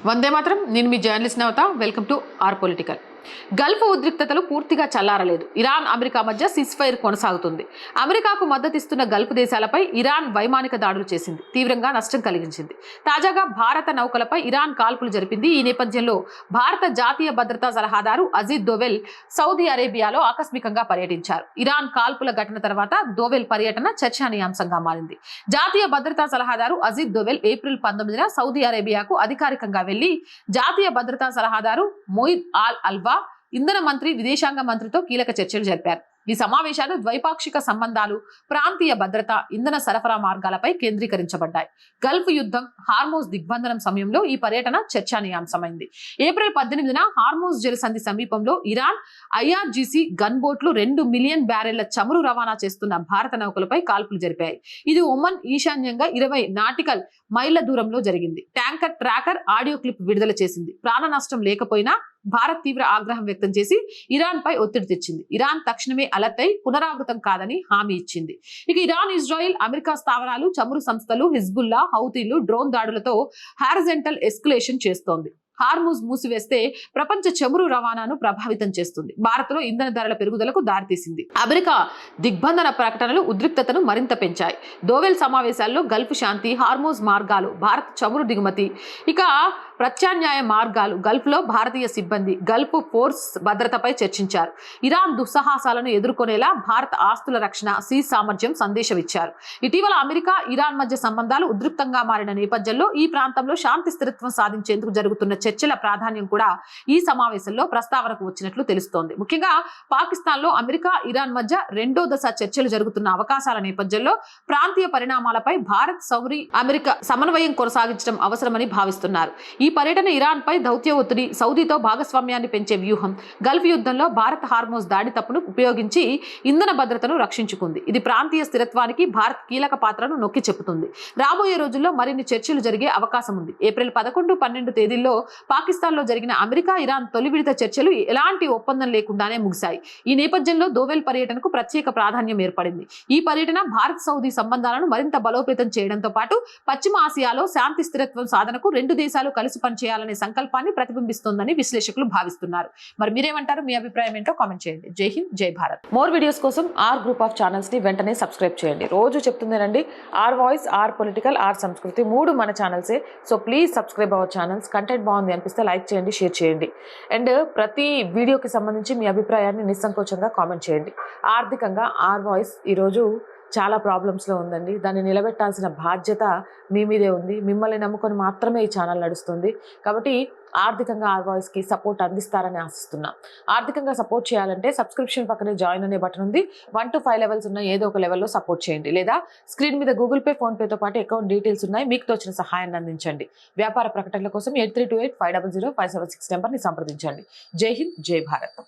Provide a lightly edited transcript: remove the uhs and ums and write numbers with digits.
వందే మాత్రం. నేను మీ journalist Navata. Welcome to R political. Gulf ఉద్రిక్తతలు పూర్తిగా చల్లారలేదు. ఇరాన్ అమెరికా మధ్య సిస్ ఫైర్ కొనసాగుతుంది. అమెరికాకు మద్దతిస్తున్న గల్ఫ్ దేశాలపై ఇరాన్ వైమానిక దాడులు చేసింది, తీవ్రంగా నష్టం కలిగించింది. తాజాగా భారత నౌకలపై ఇరాన్ కాల్పులు జరిపింది. ఈ నేపథ్యంలో భారత జాతీయ భద్రతా సలహాదారు అజిత్ దోవెల్ సౌదీ అరేబియాలో ఆకస్మికంగా పర్యటించారు. ఇరాన్ కాల్పుల ఘటన తర్వాత దోవెల్ పర్యటన చర్చనీయాంశంగా మారింది. జాతీయ భద్రతా సలహాదారు అజిత్ దోవెల్ ఏప్రిల్ 19న సౌదీ అరేబియాకు అధికారికంగా వెళ్లి జాతీయ భద్రతా సలహాదారు మొయిద్ ఆల్ అల్వా, ఇంధన మంత్రి, విదేశాంగ మంత్రితో కీలక చర్చలు జరిపారు. ఈ సమావేశాలు ద్వైపాక్షిక సంబంధాలు, ప్రాంతీయ భద్రత, ఇంధన సరఫరా మార్గాలపై కేంద్రీకరించబడ్డాయి. గల్ఫ్ యుద్ధం, హార్మోజ్ దిగ్బంధనం సమయంలో ఈ పర్యటన చర్చనీయాంశమైంది. ఏప్రిల్ 18న హార్మోజ్ జలసంధి సమీపంలో ఇరాన్ ఐఆర్జీసీ గన్ బోట్లు 2 మిలియన్ బ్యారెళ్ల చమురు రవాణా చేస్తున్న భారత నౌకలపై కాల్పులు జరిపాయి. ఇది ఒమన్ ఈశాన్యంగా 20 నాటికల్ మైళ్ల దూరంలో జరిగింది. ట్యాంకర్ ట్రాకర్ ఆడియో క్లిప్ విడుదల చేసింది. ప్రాణ నష్టం లేకపోయినా భారత్ తీవ్ర ఆగ్రహం వ్యక్తం చేసి ఇరాన్ పై ఒత్తిడి తెచ్చింది. ఇరాన్ తక్షణమే అలర్ట్ అయి పునరావృతం కాదని హామీ ఇచ్చింది. ఇక ఇరాన్, ఇజ్రాయిల్, అమెరికా స్థావరాలు, చమురు సంస్థలు, హిజ్బుల్లా, హౌతీలు డ్రోన్ దాడులతో హారిజంటల్ ఎస్కలేషన్ చేస్తోంది. హార్మూజ్ మూసివేస్తే ప్రపంచ చమురు రవాణాను ప్రభావితం చేస్తుంది. భారత్లో ఇంధన ధరల పెరుగుదలకు దారితీసింది. అమెరికా దిగ్బంధన ప్రకటనలు ఉద్రిక్తతను మరింత పెంచాయి. దోవెల్ సమావేశాల్లో గల్ఫ్ శాంతి, హార్మూజ్ మార్గాలు, భారత్ చమురు దిగుమతి, ఇక ప్రత్యామ్నాయ మార్గాలు, గల్ఫ్లో భారతీయ సిబ్బంది, గల్ఫ్ ఫోర్స్ భద్రతపై చర్చించారు. ఇరాన్ దుస్సాహసాలను ఎదుర్కొనేలా భారత ఆస్తుల రక్షణ, సీజ్ సామర్థ్యం సందేశం ఇచ్చారు. ఇటీవల అమెరికా, ఇరాన్ మధ్య సంబంధాలు ఉద్రిక్తంగా మారిన నేపథ్యంలో ఈ ప్రాంతంలో శాంతి స్థిరత్వం సాధించేందుకు జరుగుతున్న చర్చల ప్రాధాన్యం కూడా ఈ సమావేశంలో ప్రస్తావనకు వచ్చినట్లు తెలుస్తోంది. ముఖ్యంగా పాకిస్తాన్లో అమెరికా, ఇరాన్ మధ్య రెండో దశ చర్చలు జరుగుతున్న అవకాశాల నేపథ్యంలో ప్రాంతీయ పరిణామాలపై భారత్, సౌదీ, అమెరికా సమన్వయం కొనసాగించడం అవసరమని భావిస్తున్నారు. ఈ పర్యటన ఇరాన్ పై దౌత్య ఒత్తిడి, సౌదీతో భాగస్వామ్యాన్ని పెంచే వ్యూహం, గల్ఫ్ యుద్ధంలో భారత్ హార్మోజ్ దాడి తప్పును ఉపయోగించి ఇంధన భద్రతను రక్షించుకుంది. ఇది ప్రాంతీయ స్థిరత్వానికి భారత్ కీలక పాత్రను నొక్కి చెబుతుంది. రాబోయే రోజుల్లో మరిన్ని చర్చలు జరిగే అవకాశం ఉంది. ఏప్రిల్ 11, 12 తేదీల్లో పాకిస్తాన్లో జరిగిన అమెరికా, ఇరాన్ తొలి విడత చర్చలు ఎలాంటి ఒప్పందం లేకుండానే ముగిశాయి. ఈ నేపథ్యంలో దోవెల్ పర్యటనకు ప్రత్యేక ప్రాధాన్యం ఏర్పడింది. ఈ పర్యటన భారత్, సౌదీ సంబంధాలను మరింత బలోపేతం చేయడంతో పాటు పశ్చిమ ఆసియాలో శాంతి స్థిరత్వం సాధనకు రెండు దేశాలు కలిసి పనిచేయాలనే సంకల్పాన్ని ప్రతిబింబిస్తోందని విశ్లేషకులు భావిస్తున్నారు. మరి మీరేమంటారు? మీ అభిప్రాయం ఏంటో కామెంట్ చేయండి. జై హింద్, జై భారత్. మోర్ వీడియోస్ కోసం ఆర్ గ్రూప్ ఆఫ్ ఛానల్స్ ని వెంటనే సబ్స్క్రైబ్ చేయండి. రోజు చెప్తుందేనండి, R voice, R political, R Sanskriti, 3 మన ఛానల్సే. So please subscribe our channels. Content బాగుంది అనిపిస్తే లైక్ చేయండి, షేర్ చేయండి. అండ్ ప్రతి వీడియోకి సంబంధించి మీ అభిప్రాయాన్ని నిస్సంకోచంగా కామెంట్ చేయండి. ఆర్థికంగా ఆర్ వాయిస్ ఈరోజు చాలా ప్రాబ్లమ్స్లో ఉందండి. దాన్ని నిలబెట్టాల్సిన బాధ్యత మీ మీదే ఉంది. మిమ్మల్ని నమ్ముకొని మాత్రమే ఈ ఛానల్ నడుస్తుంది. కాబట్టి ఆర్థికంగా ఆర్ వాయిస్కి సపోర్ట్ అందిస్తారని ఆశిస్తున్నాం. ఆర్థికంగా సపోర్ట్ చేయాలంటే సబ్స్క్రిప్షన్ పక్కనే జాయిన్ అనే బటన్ ఉంది. 1 to 5 లెవెల్స్ ఉన్న ఏదో ఒక లెవెల్లో సపోర్ట్ చేయండి. లేదా స్క్రీన్ మీద గూగుల్ పే, ఫోన్పేతో పాటు అకౌంట్ డీటెయిల్స్ ఉన్నాయి. మీకు తోచిన సహాయాన్ని అందించండి. వ్యాపార ప్రకటనల కోసం 8328500576 నెంబర్ని సంప్రదించండి. జై హింద్, జై భారత్.